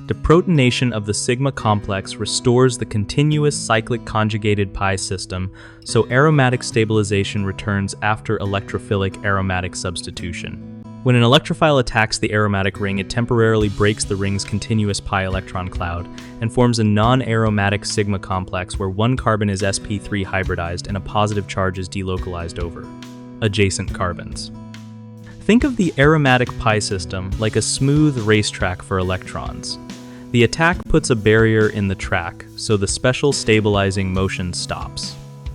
Deprotonation of the sigma complex restores the continuous cyclic conjugated pi system, so aromatic stabilization returns after electrophilic aromatic substitution. When an electrophile attacks the aromatic ring, it temporarily breaks the ring's continuous pi electron cloud and forms a non-aromatic sigma complex where one carbon is sp3 hybridized and a positive charge is delocalized over adjacent carbons. Think of the aromatic pi system like a smooth racetrack for electrons. The attack puts a barrier in the track, so the special stabilizing motion stops.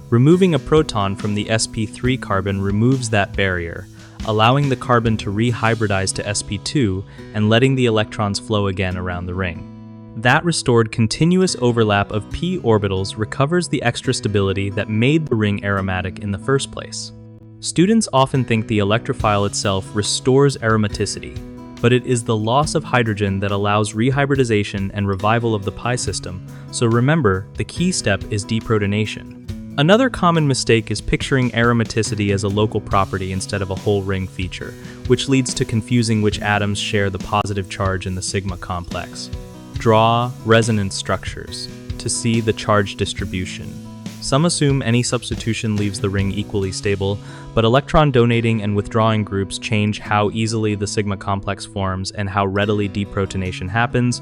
Removing a proton from the sp3 carbon removes that barrier, allowing the carbon to rehybridize to sp2 and letting the electrons flow again around the ring. That restored continuous overlap of p orbitals recovers the extra stability that made the ring aromatic in the first place. Students often think the electrophile itself restores aromaticity, but it is the loss of hydrogen that allows rehybridization and revival of the pi system, so remember, the key step is deprotonation. Another common mistake is picturing aromaticity as a local property instead of a whole ring feature, which leads to confusing which atoms share the positive charge in the sigma complex. Draw resonance structures to see the charge distribution. Some assume any substitution leaves the ring equally stable, but electron donating and withdrawing groups change how easily the sigma complex forms and how readily deprotonation happens,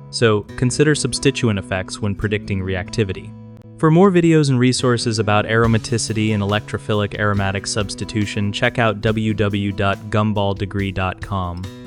so consider substituent effects when predicting reactivity. For more videos and resources about aromaticity and electrophilic aromatic substitution, check out www.gumballdegree.com.